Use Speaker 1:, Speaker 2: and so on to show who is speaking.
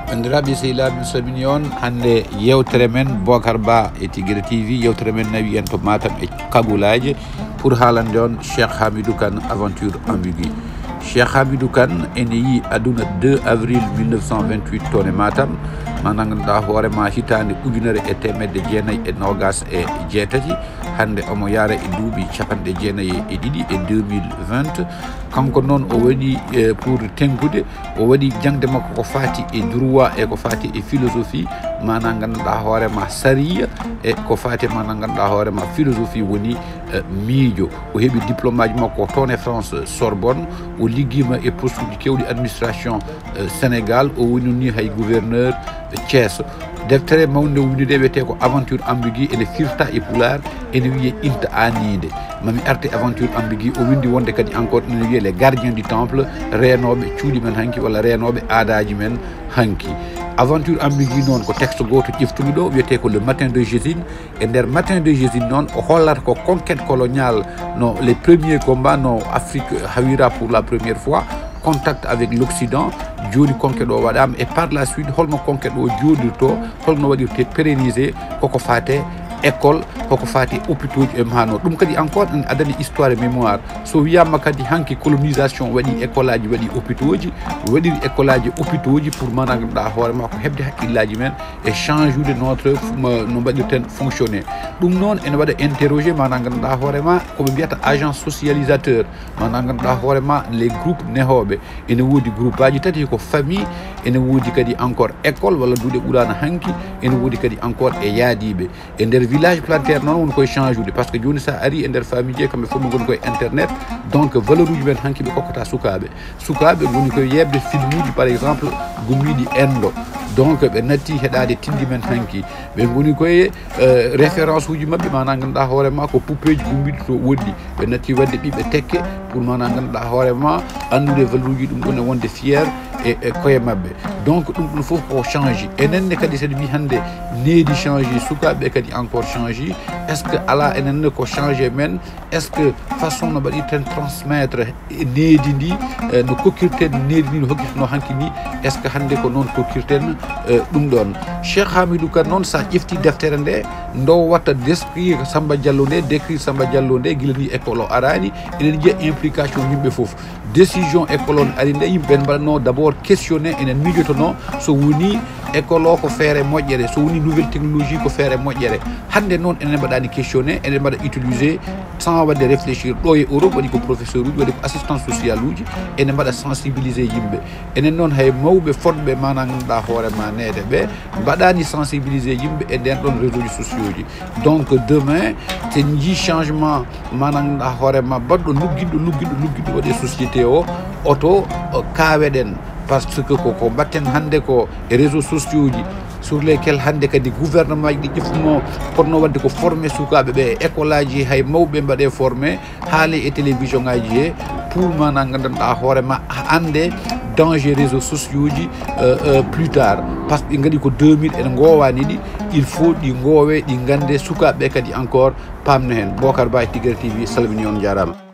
Speaker 1: bandiraɓe sehilaɓe mi salmini on hande yewtere men Bocar Ba e Tigre TV yewtere men nawi en to Matam e Kagulaje pour haalande on Cheikh Hamidou Kane aventure ambiguë. Cheikh Hamidou Kane ene yi aduna 2 avril 1928 toon e Matam ma ganduɗa hoorema hitande ujunere e temedde jeenayyi e nogas e jeetati hande omo yaara e duuɓi capanɗe jeenayyi e ɗiɗi e 2020 kanko noon o waɗi pour tenkude o waɗi jangde makko ko fati e droit e ko fati e philosophie mana ganduɗa hoorema sariya e ko fati mana ganduɗa hoorema philosophie woni miijo o heeɓi diplôme aji makko toon e France Sorbonne o ligguima e poste uji kewɗi administration Sénégal o woni ni hay gouverneur Thiès deftere mawde windide wiyete ko aventure ambiguë ene firta e pular ene wiye inta anide mami arte aventure ambiguë o windi wonde kadi encore ene wiye les gardiens du temple reenoɓe cuuɗi men hanki walla reenoɓe aadaji men hanki aventure ambiguë noon ko texte goto ƴeftumi ɗo wiyete ko le matin de Jésus e nder matin de Jésus noon o hollata ko conquête coloniale no les premiers combats no Afrique hawira pour la première fois contact avec l'Occident joni conquête o waɗama et par la suite holno conquête o joɗirto holno waɗirte pérennisé koko fate école koko fati hôpitaux e mano ɗum kadi encore en adani histoire et mémoire so wiyama kadi hanki colonisation waɗi école aji waɗi hôpitaux ji waɗiri école aji hôpitaux ji pour mana ganduɗa hoorema ko hebde haqqillaji men e change ude notre no mbaɗirten fonctionner ɗum noon ene waɗa interroger mana ganduɗa hoorema koɓe mbiyata agent socialisateur mana ganduɗa hoorema les groupes nehoɓe ene woodi groupe aji tati ko famille ene woodi kadi encore école walla duuɗe ɓurana hanki ene woodi kadi encore e yaadiɓe e nder village plantaire noon woni koye change ude par ce que joni sa ari e nder famille je kamɓe fof ɓe goni koye internet donc valeur uji men hanki ɓe kokkata sukaɓe woni koye yebde film uji par exemple gummiɗi endo donc ɓe natti heɗade tindi men hanki ɓe goni koye référence uji mabɓe mana ganduɗa hoorema ko poupéji gummiɗi to woɗɗi ɓe natti wadde ɓiɓɓe tekke pour mana ganduɗa hoorema andude valeur uji ɗum ɗon e wonde fiére e koye mabɓe donc ɗum ɗum foof ko change enenne kadi saɗa wi hande needi change sukaɓe kadi encore change est ce que ala enenne ko change men est ce que façon no mbaɗirten transmettre needi ndi no kokkirten needi ndi no hokkirteno hanki ni est ce que hande ko noon kokkirten ɗum ɗon Cheikh Hamidou Kane noon sa ƴefti deftere nde ndo watta décrire Samba Diallo nde décrire Samba Diallo nde guila ni école o arani enen jiiya implication yimɓe foof décision école on ari nde yimɓe mbaɗatno d' abord questionné enen mijotono so woni école o ko feere moƴƴere so woni nouvelle technologie ko feere moƴƴere hande noon enen mbaɗani questionné enen mbaɗa utilisé sans wadde réfléchir ɗo e Europe waɗi ko professeur uji waɗi ko assistance sociale uji enen mbaɗa sensibilisé yimɓe enen noon hay mawɓe fodɓe mana ganduɗa hoorema nede ɓe mbaɗani sensibilisé yimɓe e nden ɗon réseau ji sociaux ji donc demain sen jii changement mana ganduɗa hoorema baɗɗo lugguiɗo waɗe société o oto kaweɗen par ce que koko mbatten hande ko e réseaux sociaux ji sur lesquels hande kadi gouvernement ji ɗi ƴeftuno ponno wadde ko formé sukaɓe ɓe e école aji hay mawɓe mbaɗe formé haale e télévision ngaji he pour mana gandanɗa hoorema ande danger réseaux sociaux ji plus tard par ce que ɗi gaɗi ko 2000 ene gowani ɗi il faut ɗi goowe ɗi gande sukaɓe kadi encore pamno hen Bocar Ba e Tigre TV salmini on jarama.